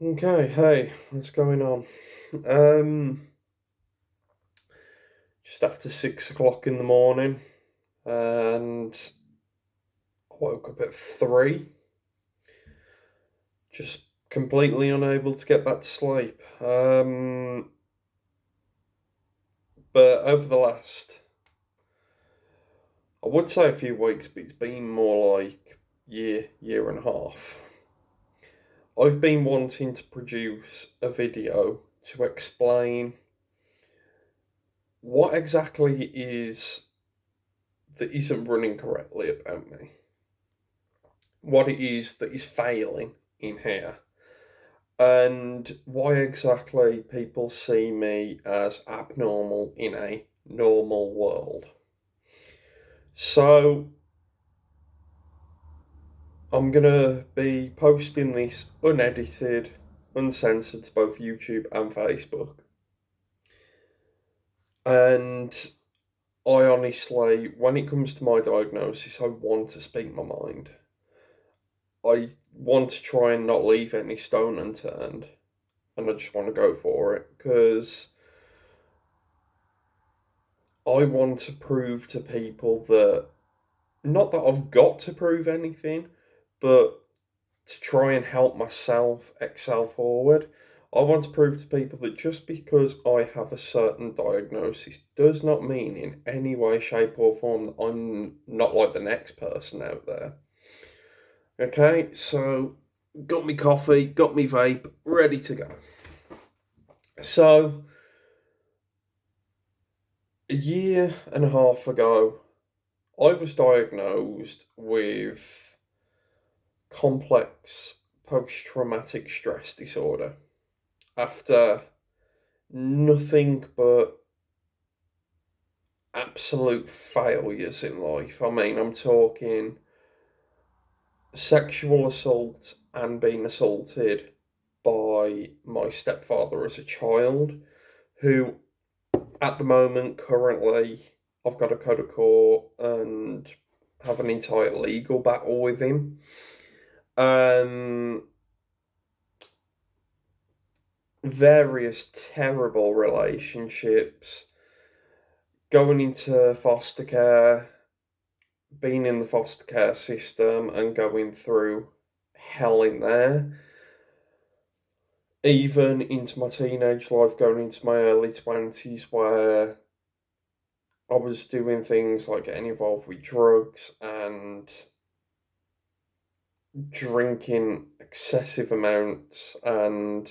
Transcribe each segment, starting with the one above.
Okay, hey, what's going on? Um, just after 6 o'clock in the morning, and I woke up at 3, just completely unable to get back to sleep. But over the last, I would say a few weeks, but it's been more like year and a half. I've been wanting to produce a video to explain what exactly it is that isn't running correctly about me, what it is that is failing in here, and why exactly people see me as abnormal in a normal world. So, I'm gonna be posting this unedited, uncensored to both YouTube and Facebook. And I honestly, when it comes to my diagnosis, I want to speak my mind. I want to try and not leave any stone unturned, and I just want to go for it because I want to prove to people that, not that I've got to prove anything, but to try and help myself excel forward. I want to prove to people that just because I have a certain diagnosis does not mean in any way, shape, or form that I'm not like the next person out there. Okay, so got me coffee, got me vape, ready to go. So, a year and a half ago, I was diagnosed with complex post traumatic stress disorder after nothing but absolute failures in life. I mean, I'm talking sexual assault and being assaulted by my stepfather as a child, who at the moment, currently, I've got to go to court and have an entire legal battle with him. Um, Various terrible relationships, going into foster care, being in the foster care system and going through hell in there. Even into my teenage life, going into my early 20s, where I was doing things like getting involved with drugs and drinking excessive amounts and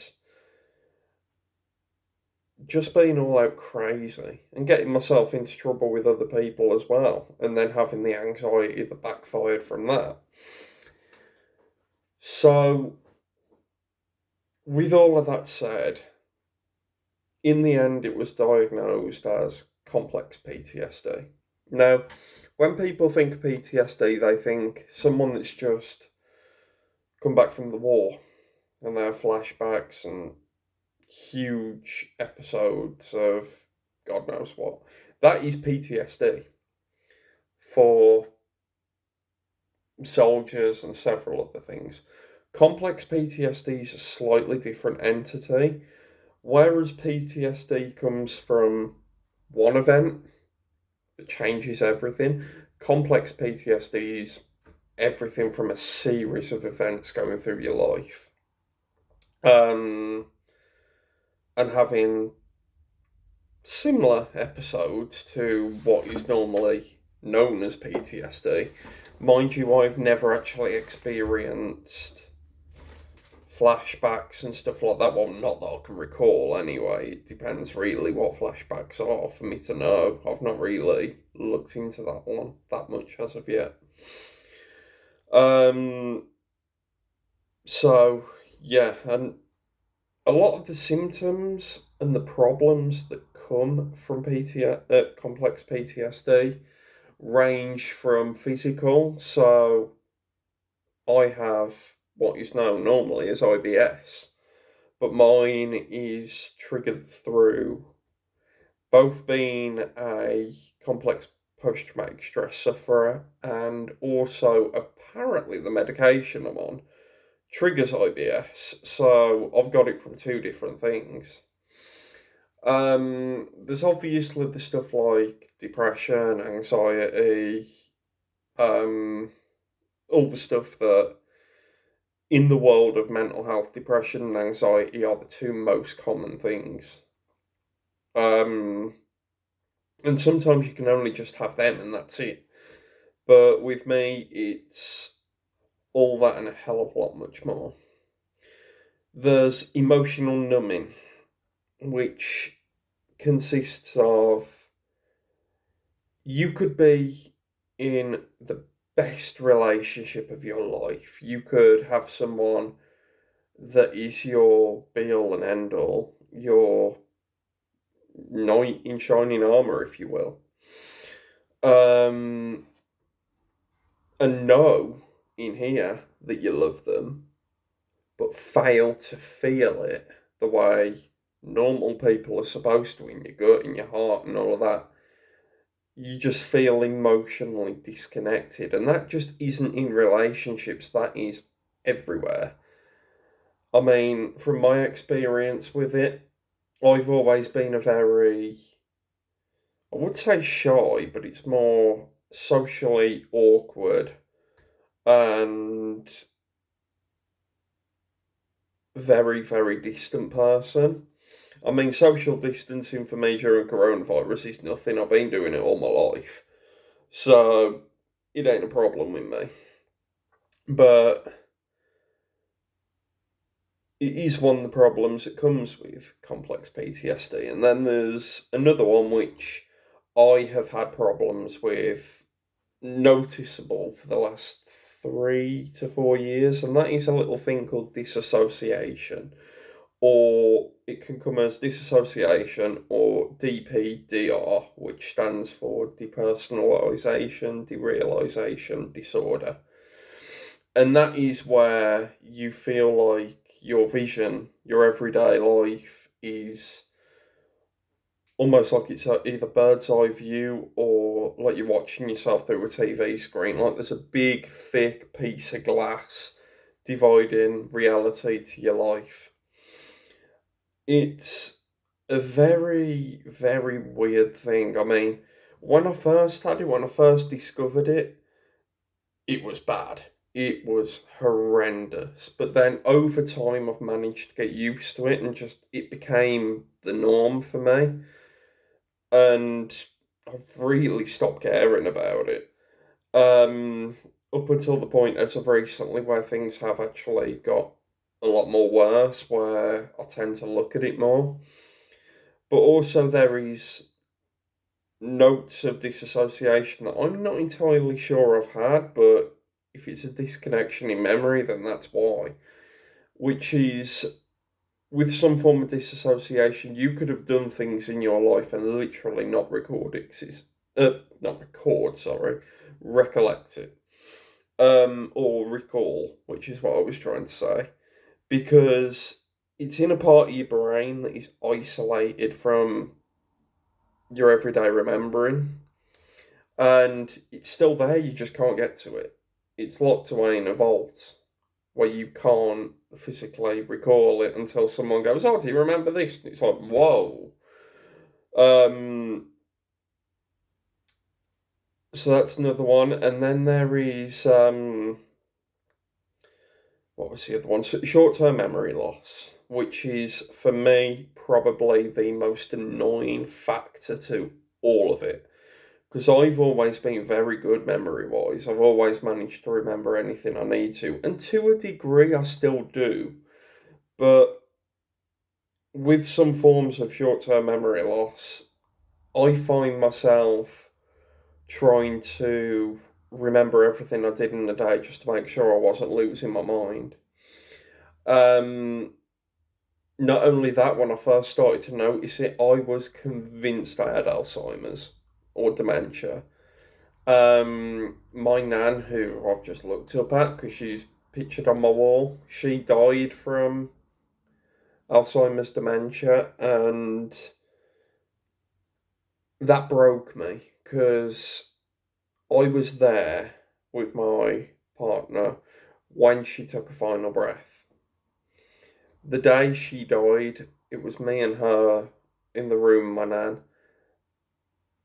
just being all out crazy and getting myself into trouble with other people as well, and then having the anxiety that backfired from that. So, with all of that said, in the end, it was diagnosed as complex PTSD. Now, when people think PTSD, they think someone that's just come back from the war and they have flashbacks and huge episodes of God knows what. That is PTSD for soldiers and several other things. Complex PTSD is a slightly different entity, whereas PTSD comes from one event that changes everything. Complex PTSD is everything from a series of events going through your life. Um, and having similar episodes to what is normally known as PTSD. Mind you, I've never actually experienced flashbacks and stuff like that. Well, not that I can recall anyway. It depends really what flashbacks are for me to know. I've not really looked into that one that much as of yet. Um, so, yeah, and a lot of the symptoms and the problems that come from complex PTSD range from physical. So I have what is known normally as IBS, but mine is triggered through both being a complex post traumatic stress sufferer and also apparently the medication I'm on triggers IBS, so I've got it from two different things. There's obviously the stuff like depression, anxiety, um, all the stuff that in the world of mental health, depression and anxiety are the two most common things. Um, and sometimes you can only just have them and that's it. But with me, it's all that and a hell of a lot much more. There's emotional numbing, which consists of you could be in the best relationship of your life. You could have someone that is your be all and end all, your knight in shining armor, if you will. And know in here that you love them, but fail to feel it the way normal people are supposed to in your gut, in your heart, and all of that. You just feel emotionally disconnected, and that just isn't in relationships, that is everywhere. I mean, from my experience with it, I've always been a very, I would say shy, but it's more socially awkward and very, very distant person. I mean, social distancing for me during coronavirus is nothing. I've been doing it all my life. So, it ain't a problem with me. But it is one of the problems that comes with complex PTSD. And then there's another one which I have had problems with noticeable for the last 3 to 4 years, and that is a little thing called dissociation. Or it can come as dissociation or DPDR, which stands for depersonalization, derealization disorder. And that is where you feel like your vision, your everyday life is almost like it's either bird's eye view or like you're watching yourself through a TV screen. Like there's a big, thick piece of glass dividing reality to your life. It's a very, very weird thing. I mean, when I first had it, when I first discovered it, it was bad. It was horrendous. But then over time, I've managed to get used to it and just it became the norm for me. And I've really stopped caring about it. Um, Up until the point as of recently where things have actually got a lot more worse, where I tend to look at it more. But also there is notes of disassociation that I'm not entirely sure I've had, but if it's a disconnection in memory, then that's why. Which is, with some form of disassociation, you could have done things in your life and literally not record it. Not record, sorry, recollect it. Or recall, which is what I was trying to say. Because it's in a part of your brain that is isolated from your everyday remembering. And it's still there, you just can't get to it. It's locked away in a vault where you can't physically recall it until someone goes, "Oh, do you remember this?" And it's like, whoa. So that's another one. And then there is, what was the other one? Short term memory loss, which is, for me, probably the most annoying factor to all of it. Because I've always been very good memory wise. I've always managed to remember anything I need to. And to a degree, I still do. But with some forms of short term memory loss, I find myself trying to remember everything I did in the day just to make sure I wasn't losing my mind. Not only that, when I first started to notice it, I was convinced I had Alzheimer's or dementia. My nan, who I've just looked up at because she's pictured on my wall, she died from Alzheimer's dementia, and that broke me because I was there with my partner when she took a final breath. The day she died, it was me and her in the room, my nan,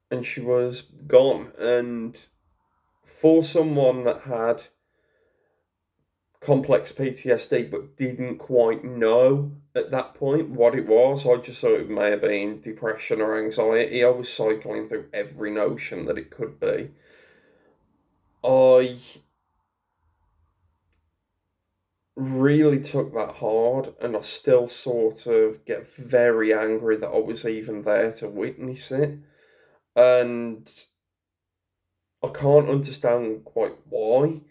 and she was gone. And for someone that had complex PTSD but didn't quite know at that point what it was, I just thought it may have been depression or anxiety. I was cycling through every notion that it could be. I really took that hard, and I still sort of get very angry that I was even there to witness it. And I can't understand quite why.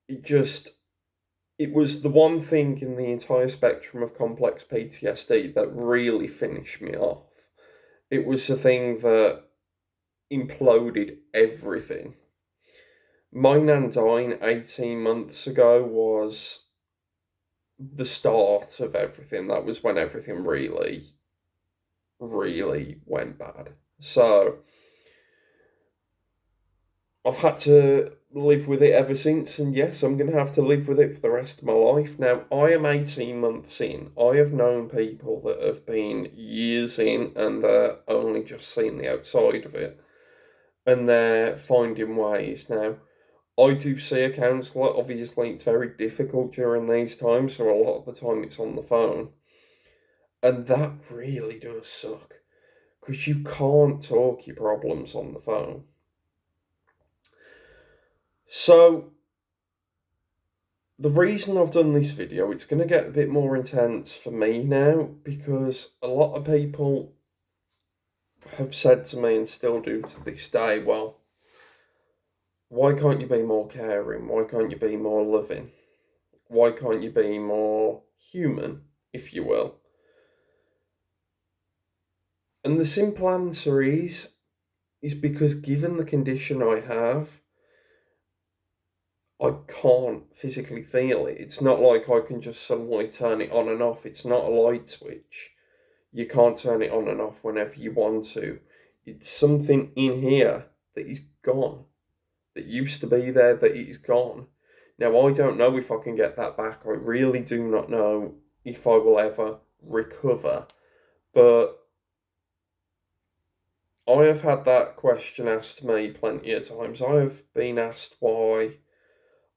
It was the one thing in the entire spectrum of complex PTSD that really finished me off. It was the thing that imploded everything. My nan dying 18 months ago was the start of everything. That was when everything really, really went bad. So I've had to live with it ever since, and yes, I'm going to have to live with it for the rest of my life. Now, I am 18 months in. I have known people that have been years in and they're only just seeing the outside of it, and they're finding ways. Now, I do see a counsellor. Obviously, it's very difficult during these times, so a lot of the time it's on the phone. And that really does suck, because you can't talk your problems on the phone. So, the reason I've done this video, it's going to get a bit more intense for me now, because a lot of people have said to me, and still do to this day, well, why can't you be more caring? Why can't you be more loving? Why can't you be more human, if you will? And the simple answer is because given the condition I have, I can't physically feel it. It's not like I can just suddenly turn it on and off. It's not a light switch. You can't turn it on and off whenever you want to. It's something in here that is gone, that used to be there, that is gone. Now, I don't know if I can get that back. I really do not know if I will ever recover. But I have had that question asked to me plenty of times. I have been asked why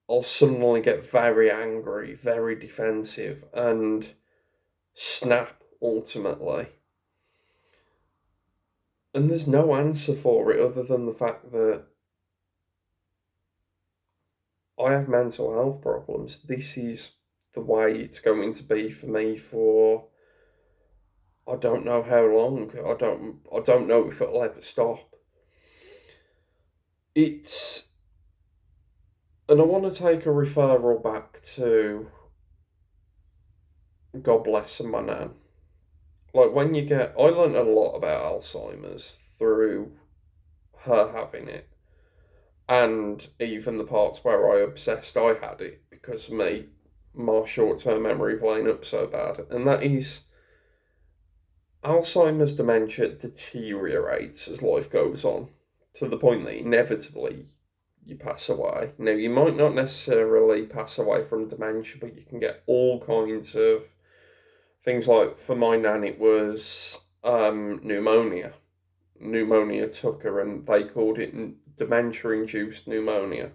I'll suddenly get very angry, very defensive, and snap ultimately. And there's no answer for it other than the fact that I have mental health problems. This is the way it's going to be for me for I don't know how long. I don't know if it'll ever stop. It's and I want to take a referral back to God bless my nan. Like when you get I learned a lot about Alzheimer's through her having it. And even the parts where I obsessed I had it because of me, my short-term memory playing up so bad. And that is Alzheimer's dementia deteriorates as life goes on to the point that inevitably you pass away. Now, you might not necessarily pass away from dementia, but you can get all kinds of things like, for my nan, it was pneumonia. Pneumonia took her, and they called it dementia-induced pneumonia.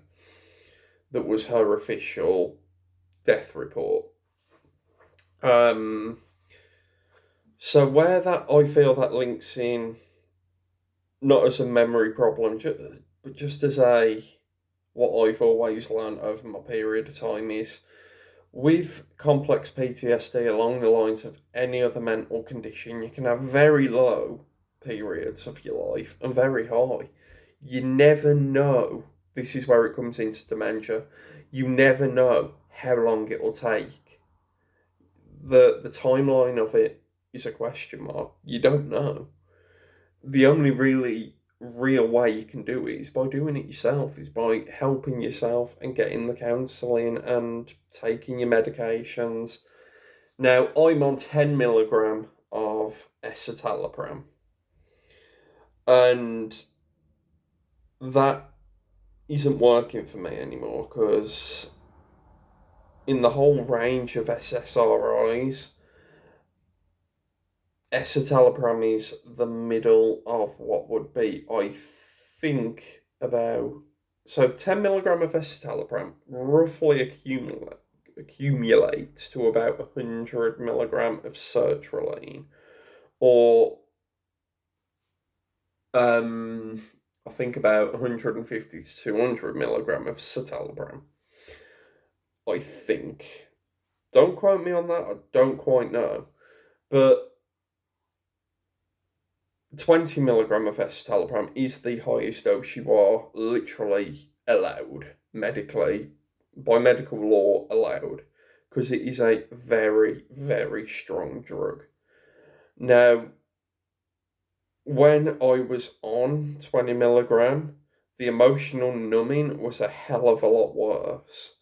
That was her official death report. So where that I feel that links in, not as a memory problem, but just as what I've always learned over my period of time is, with complex PTSD, along the lines of any other mental condition, you can have very low periods of your life and very high. You never know. This is where it comes into dementia. You never know how long it will take. The timeline of it is a question mark. You don't know. The only really real way you can do it is by doing it yourself, is by helping yourself and getting the counselling and taking your medications. Now, I'm on 10 milligram of escitalopram, and that isn't working for me anymore because in the whole range of SSRIs, escitalopram is the middle of what would be, I think, about... So 10 milligram of escitalopram roughly accumulates to about 100 milligram of sertraline, or I think about 150 to 200 milligram of citalopram. I think. Don't quote me on that. I don't quite know. But 20 milligram of escitalopram is the highest dose you are literally allowed, medically, by medical law allowed, because it is a very, very strong drug. Now, when I was on 20 milligram, the emotional numbing was a hell of a lot worse.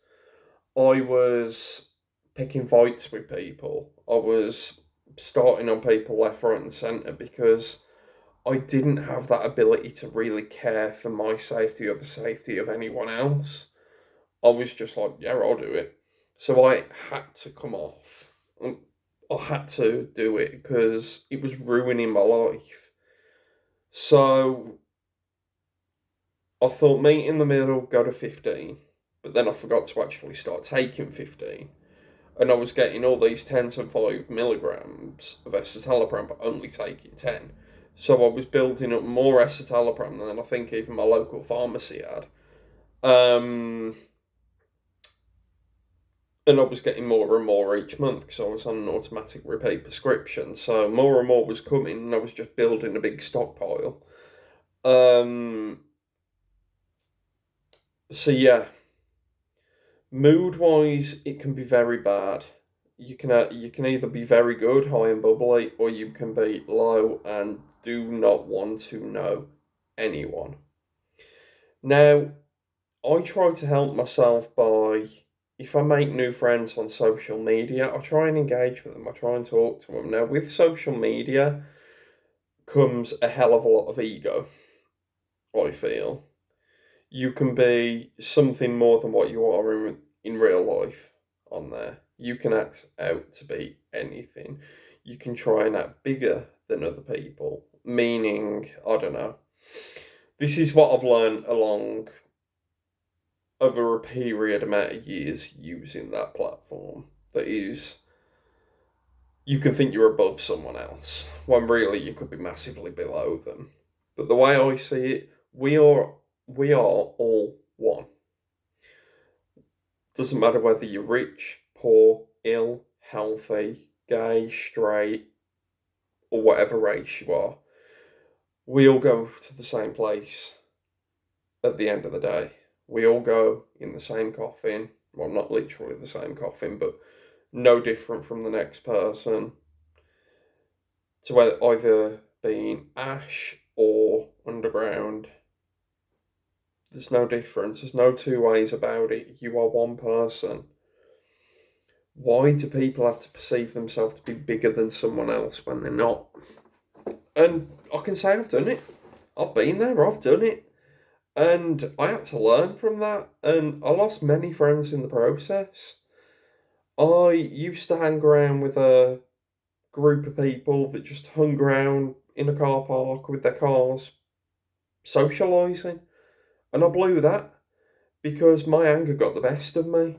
I was picking fights with people. I was starting on people left, right, and centre because I didn't have that ability to really care for my safety or the safety of anyone else. I was just like, yeah, I'll do it. So I had to come off. I had to do it because it was ruining my life. So I thought meet in the middle, go to 15. But then I forgot to actually start taking 15. And I was getting all these 10 to 5 milligrams of escitalopram, but only taking 10. So I was building up more escitalopram than I think even my local pharmacy had. And I was getting more and more each month because I was on an automatic repeat prescription. So more and more was coming, and I was just building a big stockpile. So yeah, mood-wise, it can be very bad. You can either be very good, high and bubbly, or you can be low and do not want to know anyone. Now, I try to help myself by, if I make new friends on social media, I try and engage with them. I try and talk to them. Now, with social media comes a hell of a lot of ego, I feel. You can be something more than what you are in real life on there. You can act out to be anything. You can try and act bigger than other people, meaning, I don't know. This is what I've learned along over a period amount of years using that platform. That is, you can think you're above someone else, when really you could be massively below them. But the way I see it, we are all one. Doesn't matter whether you're rich, poor, ill, healthy, gay, straight, or whatever race you are. We all go to the same place at the end of the day. We all go in the same coffin. Well, not literally the same coffin, but no different from the next person. To either being ash or underground. There's no difference. There's no two ways about it. You are one person. Why do people have to perceive themselves to be bigger than someone else when they're not? And I can say I've done it. I've been there, I've done it. And I had to learn from that. And I lost many friends in the process. I used to hang around with a group of people that just hung around in a car park with their cars, socialising. And I blew that because my anger got the best of me.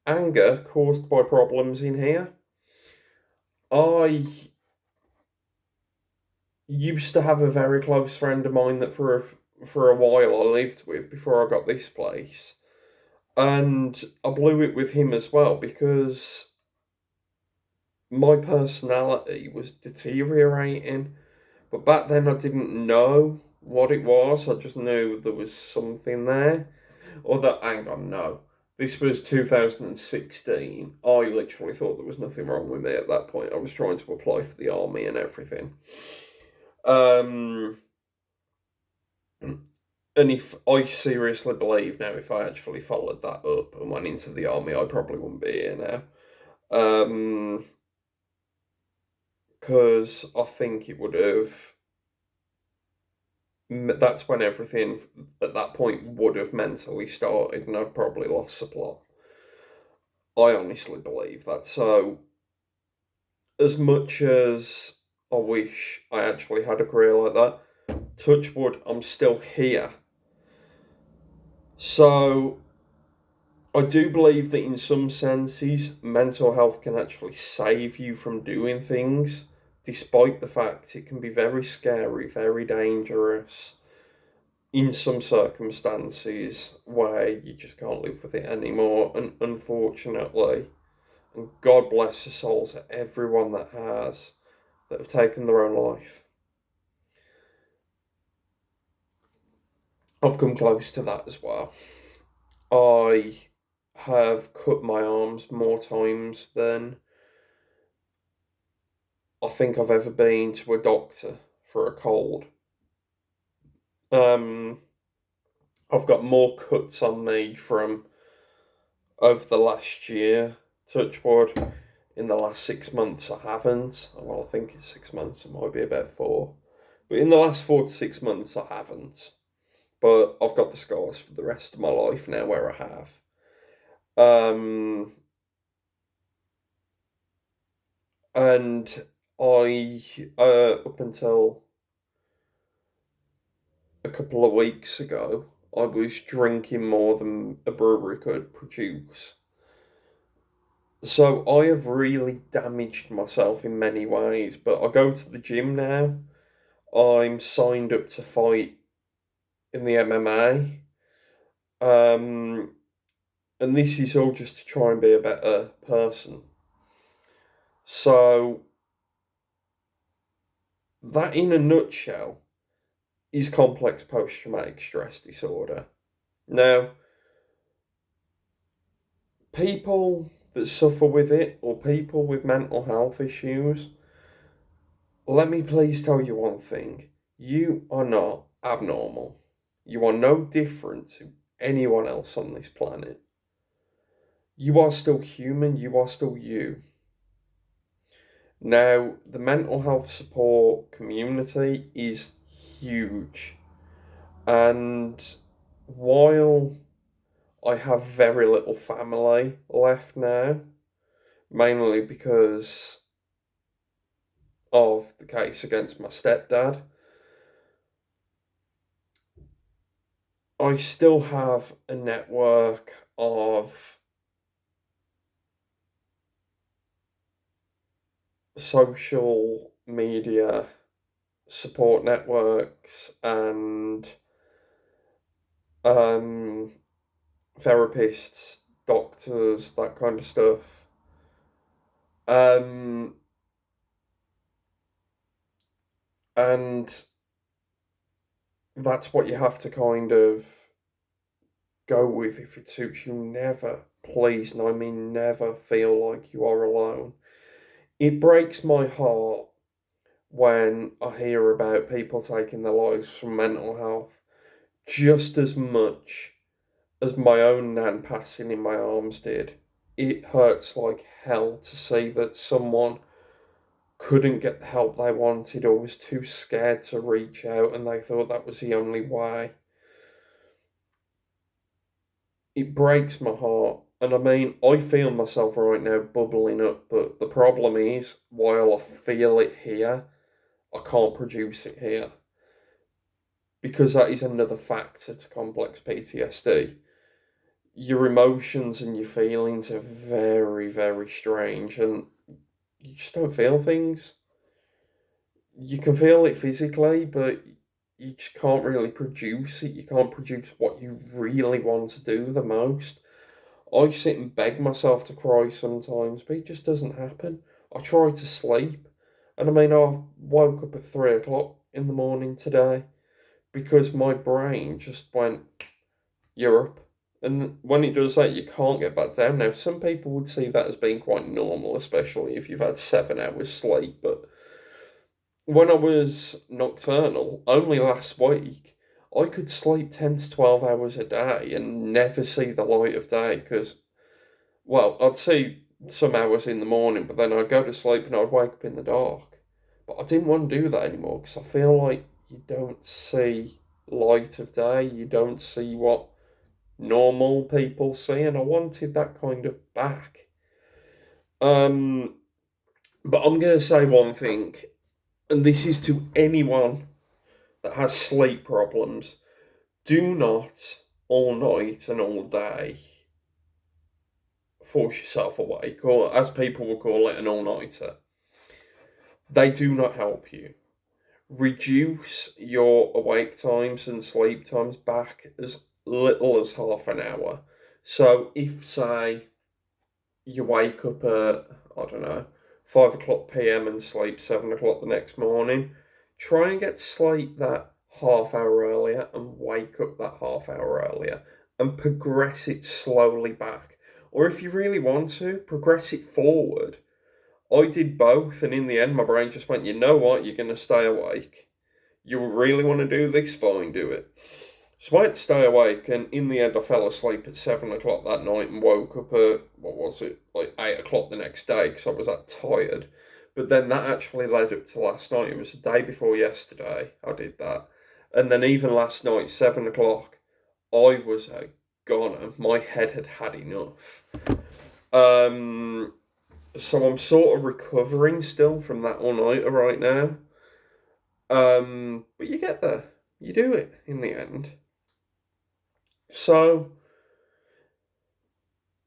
Anger caused by problems in here. I used to have a very close friend of mine that for a while I lived with before I got this place. And I blew it with him as well because my personality was deteriorating. But back then I didn't know what it was. I just knew there was something there. Or that, hang on, no. This was 2016. I literally thought there was nothing wrong with me at that point. I was trying to apply for the army and everything. And if I seriously believe now, if I actually followed that up and went into the army, I probably wouldn't be here now. Because I think it would have... That's when everything at that point would have mentally started, and I'd probably lost the plot. I honestly believe that. So, as much as I wish I actually had a career like that, touch wood, I'm still here. So, I do believe that in some senses, mental health can actually save you from doing things, despite the fact it can be very scary, very dangerous in some circumstances where you just can't live with it anymore. And unfortunately, and God bless the souls of everyone that have taken their own life. I've come close to that as well. I have cut my arms more times than I think I've ever been to a doctor for a cold. Um, I've got more cuts on me from over the last year, touch wood. In the last 6 months, I haven't. Well, I think it's 6 months, it might be about 4. But in the last 4 to 6 months, I haven't. But I've got the scars for the rest of my life now where I have. And I, up until a couple of weeks ago, I was drinking more than a brewery could produce. So I have really damaged myself in many ways, but I go to the gym now. I'm signed up to fight in the MMA. And this is all just to try and be a better person. So that in a nutshell is complex post-traumatic stress disorder. Now, people that suffer with it or people with mental health issues, let me please tell you one thing. You are not abnormal. You are no different to anyone else on this planet. You are still human, you are still you. Now, the mental health support community is huge. And while I have very little family left now, mainly because of the case against my stepdad, I still have a network of social media support networks and um, therapists, doctors, that kind of stuff. Um, and that's what you have to kind of go with if it suits you. Never, please, and I mean never feel like you are alone. It breaks my heart when I hear about people taking their lives from mental health just as much as my own nan passing in my arms did. It hurts like hell to see that someone couldn't get the help they wanted or was too scared to reach out and they thought that was the only way. It breaks my heart. And I mean, I feel myself right now bubbling up, but the problem is, while I feel it here, I can't produce it here. Because that is another factor to complex PTSD. Your emotions and your feelings are very, very strange, and you just don't feel things. You can feel it physically, but you just can't really produce it. You can't produce what you really want to do the most. I sit and beg myself to cry sometimes, but it just doesn't happen. I try to sleep, and I mean, I woke up at 3 o'clock in the morning today because my brain just went, you're up. And when it does that, you can't get back down. Now, some people would see that as being quite normal, especially if you've had 7 hours sleep. But when I was nocturnal, only last week, I could sleep 10 to 12 hours a day and never see the light of day because, well, I'd see some hours in the morning, but then I'd go to sleep and I'd wake up in the dark. But I didn't want to do that anymore because I feel like you don't see light of day, you don't see what normal people see, and I wanted that kind of back. Um, but I'm going to say one thing, and this is to anyone that has sleep problems. Do not all night and all day force yourself awake, or as people will call it, an all-nighter. They do not help you. Reduce your awake times and sleep times back as little as half an hour. So if, say, you wake up at, I don't know, 5 o'clock PM and sleep 7 o'clock the next morning, try and get to sleep that half hour earlier and wake up that half hour earlier and progress it slowly back. Or if you really want to, progress it forward. I did both, and in the end, my brain just went, you know what, you're going to stay awake. You really want to do this? Fine, do it. So I had to stay awake, and in the end, I fell asleep at 7 o'clock that night and woke up at, what was it, like 8 o'clock the next day because I was that tired. But then that actually led up to last night. It was the day before yesterday I did that. And then even last night, 7 o'clock, I was a goner. My head had had enough. Um, so I'm sort of recovering still from that all-nighter right now. But you get there. You do it in the end. So,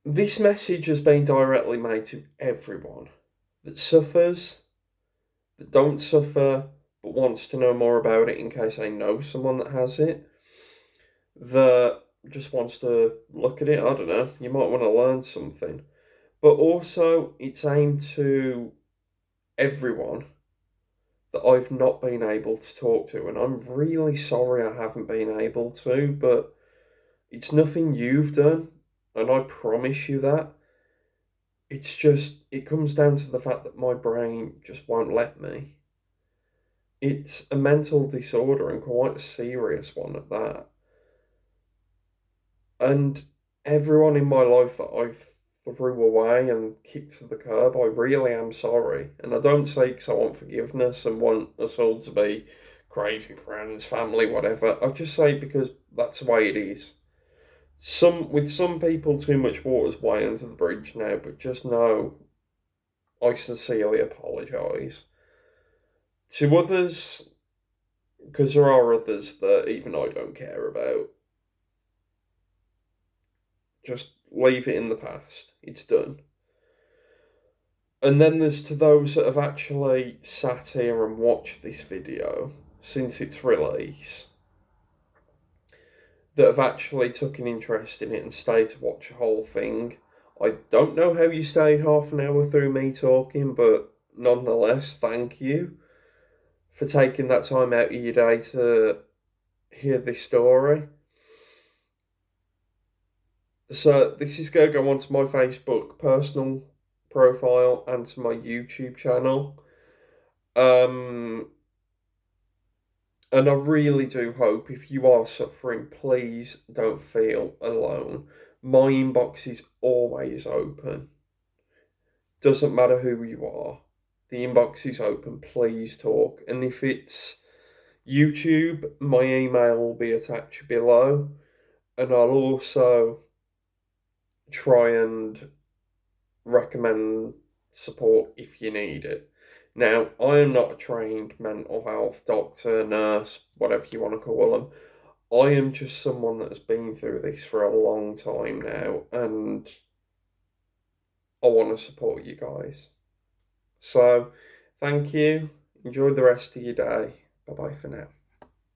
this message has been directly made to everyone that suffers, that don't suffer, but wants to know more about it in case they know someone that has it, that just wants to look at it. I don't know, you might want to learn something. But also, it's aimed to everyone that I've not been able to talk to, and I'm really sorry I haven't been able to, but it's nothing you've done, and I promise you that. It's just, it comes down to the fact that my brain just won't let me. It's a mental disorder and quite a serious one at that. And everyone in my life that I threw away and kicked to the curb, I really am sorry. And I don't say because I want forgiveness and want us all to be crazy friends, family, whatever. I just say because that's the way it is. With some people, too much water's way under the bridge now, but just know I sincerely apologise. To others, because there are others that even I don't care about, just leave it in the past. It's done. And then there's to those that have actually sat here and watched this video since its release, that have actually took an interest in it and stayed to watch the whole thing. I don't know how you stayed half an hour through me talking, but nonetheless, thank you for taking that time out of your day to hear this story. So this is going to go onto my Facebook personal profile and to my YouTube channel. And I really do hope if you are suffering, please don't feel alone. My inbox is always open. Doesn't matter who you are. The inbox is open. Please talk. And if it's YouTube, my email will be attached below. And I'll also try and recommend support if you need it. Now, I am not a trained mental health doctor, nurse, whatever you want to call them. I am just someone that has been through this for a long time now, and I want to support you guys. So, thank you. Enjoy the rest of your day. Bye bye for now.